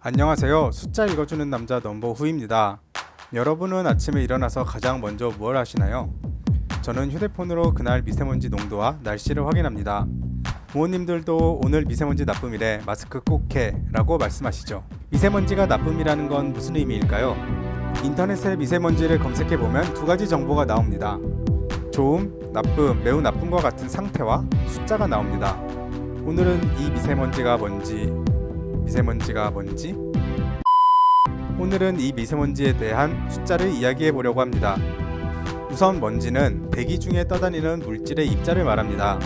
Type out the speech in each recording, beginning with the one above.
안녕하세요. 숫자 읽어주는 남자 넘버 후입니다. 여러분은 아침에 일어나서 가장 먼저 뭘 하시나요? 저는 휴대폰으로 그날 미세먼지 농도와 날씨를 확인합니다. 부모님들도 오늘 미세먼지 나쁨이래 마스크 꼭 해 라고 말씀하시죠. 미세먼지가 나쁨이라는 건 무슨 의미일까요? 인터넷에 미세먼지를 검색해보면 두 가지 정보가 나옵니다. 좋음, 나쁨, 매우 나쁨과 같은 상태와 숫자가 나옵니다. 오늘은 이 미세먼지가 뭔지 오늘은 이 미세먼지에 대한 숫자를 이야기해 보려고 합니다. 우선 먼지는 대기 중에 떠다니는 물질의 입자를 말합니다.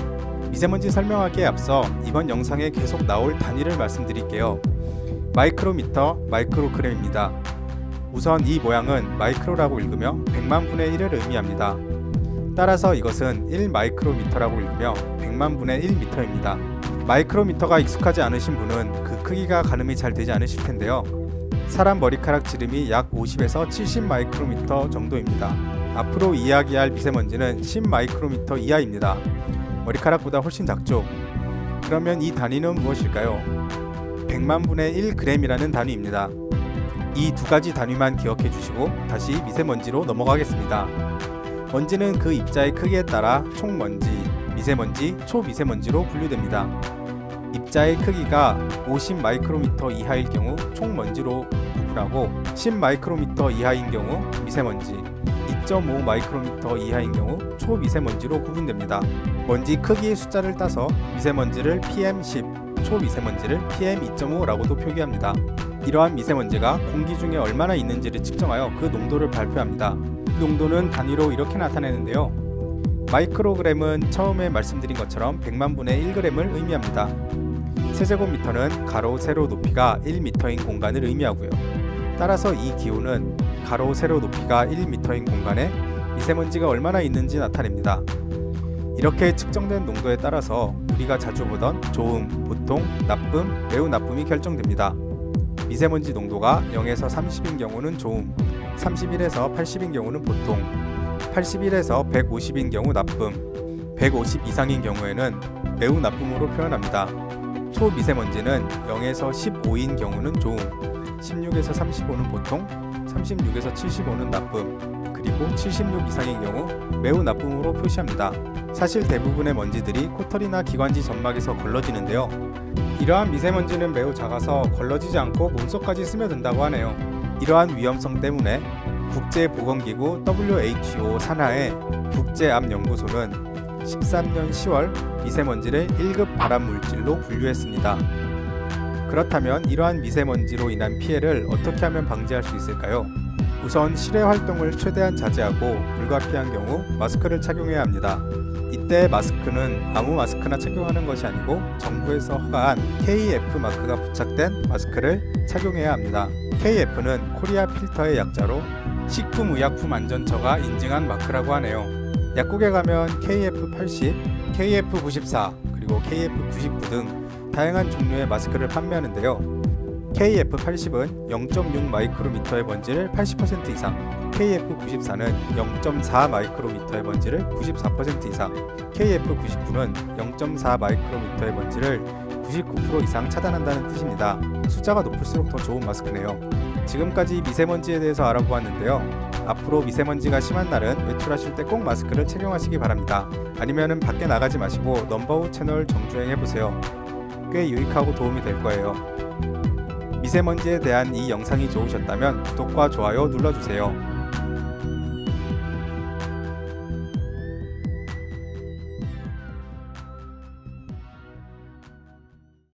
미세먼지 설명하기에 앞서 이번 영상에 계속 나올 단위를 말씀드릴게요. 마이크로미터, 마이크로그램입니다. 우선 이 모양은 마이크로라고 읽으며 100만 분의 1을 의미합니다. 따라서 이것은 1마이크로미터라고 읽으며 100만 분의 1미터입니다. 마이크로미터가 익숙하지 않으신 분은 그 크기가 가늠이 잘 되지 않으실 텐데요. 사람 머리카락 지름이 약 50에서 70 마이크로미터 정도입니다. 앞으로 이야기할 미세먼지는 10 마이크로미터 이하입니다. 머리카락보다 훨씬 작죠? 그러면 이 단위는 무엇일까요? 100만 분의 1g이라는 단위입니다. 이 두 가지 단위만 기억해 주시고 다시 미세먼지로 넘어가겠습니다. 먼지는 그 입자의 크기에 따라 총먼지, 미세먼지, 초미세먼지로 분류됩니다. 입자의 크기가 50 마이크로미터 이하일 경우 총먼지로 구분하고 10 마이크로미터 이하인 경우 미세먼지, 2.5 마이크로미터 이하인 경우 초미세먼지로 구분됩니다. 먼지 크기의 숫자를 따서 미세먼지를 PM10, 초미세먼지를 PM2.5라고도 표기합니다. 이러한 미세먼지가 공기 중에 얼마나 있는지를 측정하여 그 농도를 발표합니다. 이 농도는 단위로 이렇게 나타내는데요. 마이크로그램은 처음에 말씀드린 것처럼 100만 분의 1g을 의미합니다. 세제곱미터는 가로, 세로 높이가 1m인 공간을 의미하고요. 따라서 이 기호는 가로, 세로 높이가 1m인 공간에 미세먼지가 얼마나 있는지 나타냅니다. 이렇게 측정된 농도에 따라서 우리가 자주 보던 좋음, 보통, 나쁨, 매우 나쁨이 결정됩니다. 미세먼지 농도가 0에서 30인 경우는 좋음, 31에서 80인 경우는 보통, 81에서 150인 경우 나쁨, 150 이상인 경우에는 매우 나쁨으로 표현합니다. 초미세먼지는 0에서 15인 경우는 좋음, 16에서 35는 보통, 36에서 75는 나쁨, 그리고 76 이상인 경우 매우 나쁨으로 표시합니다. 사실 대부분의 먼지들이 코털이나 기관지 점막에서 걸러지는데요. 이러한 미세먼지는 매우 작아서 걸러지지 않고 몸속까지 스며든다고 하네요. 이러한 위험성 때문에 국제보건기구 WHO 산하의 국제암연구소는 13년 10월 미세먼지를 1급 발암물질로 분류했습니다. 그렇다면 이러한 미세먼지로 인한 피해를 어떻게 하면 방지할 수 있을까요? 우선 실외 활동을 최대한 자제하고 불가피한 경우 마스크를 착용해야 합니다. 이때 마스크는 아무 마스크나 착용하는 것이 아니고 정부에서 허가한 KF 마크가 부착된 마스크를 착용해야 합니다. KF는 코리아 필터의 약자로 식품의약품안전처가 인증한 마크라고 하네요. 약국에 가면 KF80, KF94, 그리고 KF99 등 다양한 종류의 마스크를 판매하는데요. KF80은 0.6 마이크로미터의 먼지를 80% 이상, KF94는 0.4 마이크로미터의 먼지를 94% 이상, KF99는 0.4 마이크로미터의 먼지를 99% 이상 차단한다는 뜻입니다. 숫자가 높을수록 더 좋은 마스크네요. 지금까지 미세먼지에 대해서 알아보았는데요. 앞으로 미세먼지가 심한 날은 외출하실 때 꼭 마스크를 착용하시기 바랍니다. 아니면은 밖에 나가지 마시고 넘버우 채널 정주행해보세요. 꽤 유익하고 도움이 될 거예요. 미세먼지에 대한 이 영상이 좋으셨다면 구독과 좋아요 눌러주세요.